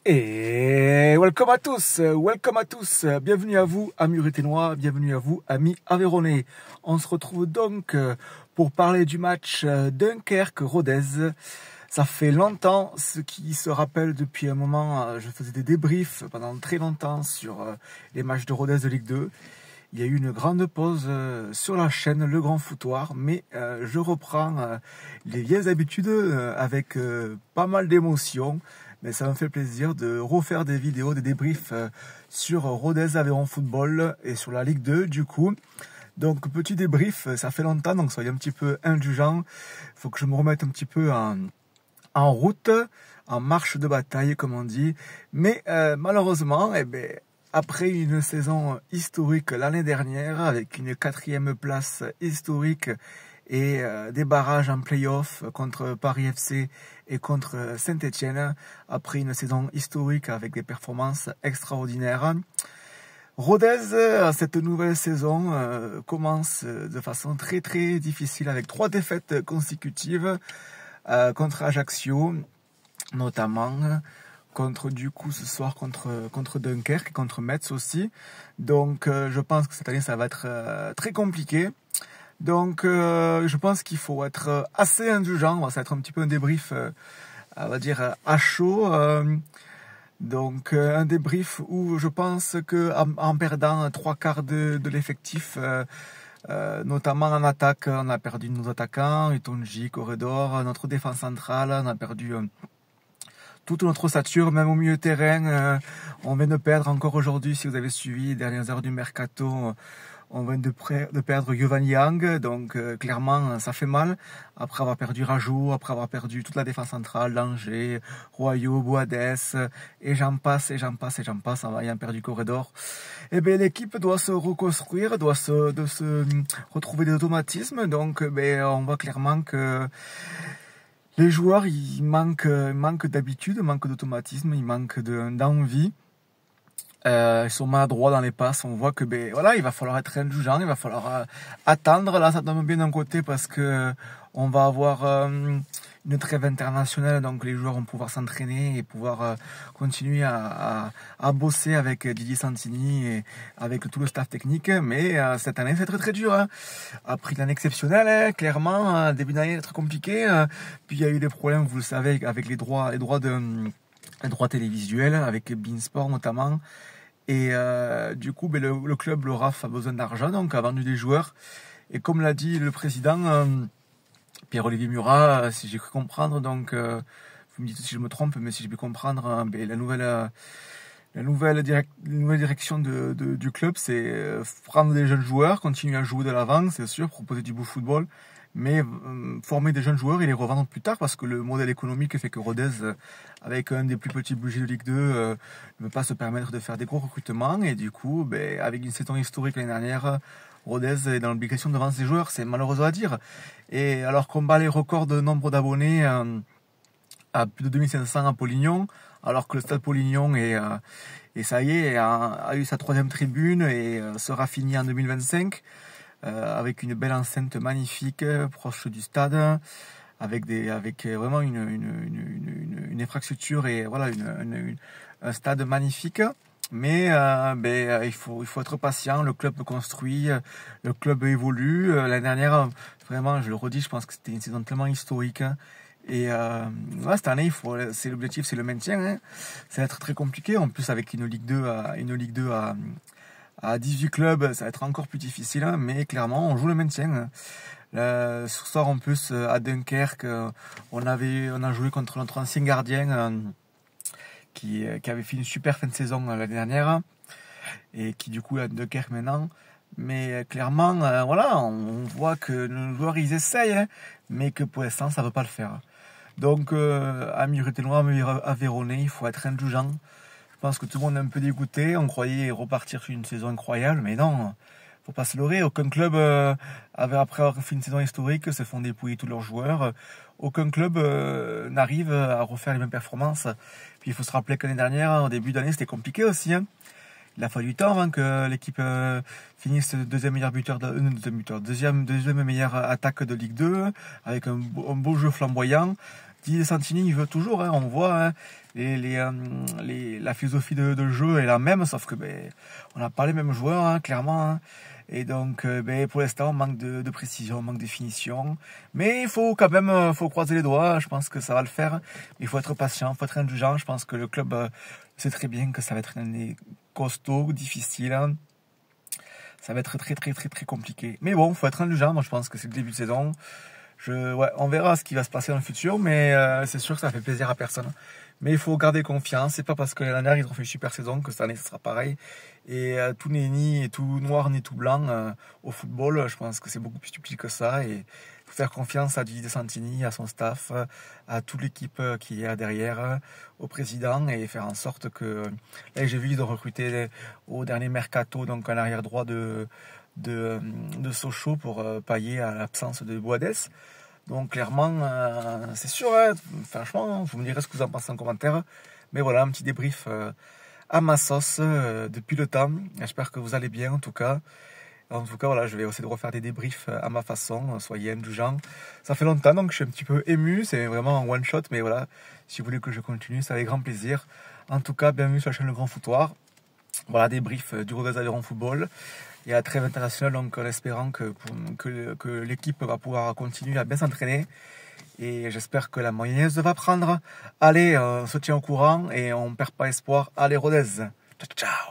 Et welcome à tous, bienvenue à vous, amis ruténois, bienvenue à vous, amis aveyronnais. On se retrouve donc pour parler du match Dunkerque-Rodez. Ça fait longtemps, ceux qui se rappellent depuis un moment, je faisais des débriefs pendant très longtemps sur les matchs de Rodez de Ligue 2. Il y a eu une grande pause sur la chaîne Le Grand Foutoir, mais je reprends les vieilles habitudes avec pas mal d'émotions. Mais ça me fait plaisir de refaire des vidéos, des débriefs sur Rodez Aveyron Football et sur la Ligue 2 du coup. Donc petit débrief, ça fait longtemps, donc soyez un petit peu indulgents. Il faut que je me remette un petit peu en route, en marche de bataille comme on dit. Mais malheureusement, après une saison historique l'année dernière, avec une 4e place historique et des barrages en play-off contre Paris FC et contre Saint-Etienne, après une saison historique avec des performances extraordinaires. Rodez, cette nouvelle saison, commence de façon très très difficile avec 3 défaites consécutives contre Ajaccio, notamment contre ce soir contre Dunkerque et contre Metz aussi. Donc je pense que cette année ça va être très compliqué. Donc je pense qu'il faut être assez indulgent. Ça va être un petit peu un débrief on va dire à chaud. Donc un débrief où je pense que en perdant 3/4 de l'effectif, notamment en attaque, on a perdu nos attaquants, Itonji, Corredor, notre défense centrale, on a perdu toute notre ossature, même au milieu de terrain. On vient de perdre encore aujourd'hui, si vous avez suivi les dernières heures du mercato, on vient de perdre Giovanni Yang, donc clairement ça fait mal. Après avoir perdu Rajou, après avoir perdu toute la défense centrale, Langer, Royo, Boades, et j'en passe, en ayant perdu Corredor. Et bien l'équipe doit se reconstruire, doit se retrouver des automatismes, donc on voit clairement que les joueurs, ils manquent d'habitude, manquent d'automatisme, ils manquent d'envie. Ils sont maladroits dans les passes. On voit que voilà, il va falloir être indulgent, il va falloir attendre. Là, ça tombe bien d'un côté parce que on va avoir une trêve internationale, donc les joueurs vont pouvoir s'entraîner et pouvoir continuer à bosser avec Didier Santini et avec tout le staff technique. Mais cette année, c'est très très dur. Hein. Après une année exceptionnelle, clairement, début d'année très compliqué. Puis il y a eu des problèmes, vous le savez, avec les droits télévisuels, avec Beansport notamment. Et du coup, le club, le RAF, a besoin d'argent, donc a vendu des joueurs. Et comme l'a dit le président, Pierre-Olivier Murat, si j'ai cru comprendre, donc vous me dites si je me trompe, mais si j'ai pu comprendre, la nouvelle direction du club, c'est prendre des jeunes joueurs, continuer à jouer de l'avant, c'est sûr, proposer du beau football, mais former des jeunes joueurs et les revendre plus tard, parce que le modèle économique fait que Rodez, avec un des plus petits budgets de Ligue 2, ne peut pas se permettre de faire des gros recrutements, et du coup, avec une saison historique l'année dernière, Rodez est dans l'obligation de vendre ses joueurs, c'est malheureux à dire. Et alors qu'on bat les records de nombre d'abonnés à plus de 2500 à Polignon, alors que le stade Polignon et ça y est, a eu sa 3e tribune et sera fini en 2025, avec une belle enceinte magnifique, proche du stade, avec vraiment une infrastructure et voilà un stade magnifique. Mais il faut être patient, le club construit, le club évolue. L'année dernière, vraiment, je le redis, je pense que c'était une saison tellement historique. Et cette année, l'objectif, c'est le maintien. Hein. Ça va être très compliqué. En plus, avec une Ligue 2 à 18 clubs, ça va être encore plus difficile. Hein. Mais clairement, on joue le maintien. Ce soir, en plus, à Dunkerque, on a joué contre notre ancien gardien. Qui avait fait une super fin de saison l'année dernière et qui du coup est à Dunkerque maintenant. Mais clairement, voilà, on voit que nos joueurs ils essayent, hein, mais que pour l'instant ça ne veut pas le faire. Donc, amis ruténois, amis aveyronnais, il faut être indulgent. Je pense que tout le monde est un peu dégoûté. On croyait repartir sur une saison incroyable, mais non. Faut pas se leurrer, aucun club après avoir fait une saison historique se font dépouiller tous leurs joueurs. Aucun club n'arrive à refaire les mêmes performances. Puis il faut se rappeler que l'année dernière, au début d'année, c'était compliqué aussi. Hein. Il a fallu du temps avant que l'équipe finisse deuxième meilleur deuxième meilleure attaque de Ligue 2, avec un beau jeu flamboyant. Didier Santini, il veut toujours, hein, on voit, hein, la philosophie de jeu est la même, sauf que on n'a pas les mêmes joueurs, hein, clairement. Hein. Et donc, pour l'instant, on manque de précision, on manque de finition. Mais il faut quand même faut croiser les doigts, je pense que ça va le faire. Il faut être patient, il faut être indulgent. Je pense que le club sait très bien que ça va être une année costaud, difficile. Hein. Ça va être très compliqué. Mais bon, il faut être indulgent. Moi, je pense que c'est le début de saison. On verra ce qui va se passer dans le futur, mais c'est sûr que ça fait plaisir à personne. Mais il faut garder confiance. C'est pas parce que l'année dernière ils ont fait une super saison que cette année ça sera pareil. Et tout n'est ni tout noir ni tout blanc au football. Je pense que c'est beaucoup plus subtil que ça. Et il faut faire confiance à Didier Santini, à son staff, à toute l'équipe qui est derrière, au président, et faire en sorte que. Là, j'ai vu ils ont recruté au dernier mercato donc un arrière droit de Sochaux pour pallier à l'absence de Boades. Donc clairement, c'est sûr, hein, franchement, vous me direz ce que vous en pensez en commentaire. Mais voilà, un petit débrief à ma sauce depuis le temps. J'espère que vous allez bien en tout cas. En tout cas, voilà, je vais essayer de refaire des débriefs à ma façon, soyez indulgents. Ça fait longtemps, donc je suis un petit peu ému, c'est vraiment un one shot, mais voilà, si vous voulez que je continue, c'est avec grand plaisir. En tout cas, bienvenue sur la chaîne Le Grand Foutoir. Voilà, débrief du Rodez Aveyron Football. Il y a la trêve internationale, donc en espérant que l'équipe va pouvoir continuer à bien s'entraîner. Et j'espère que la mayonnaise va prendre. Allez, on se tient au courant et on perd pas espoir. Allez, Rodez. Ciao, ciao.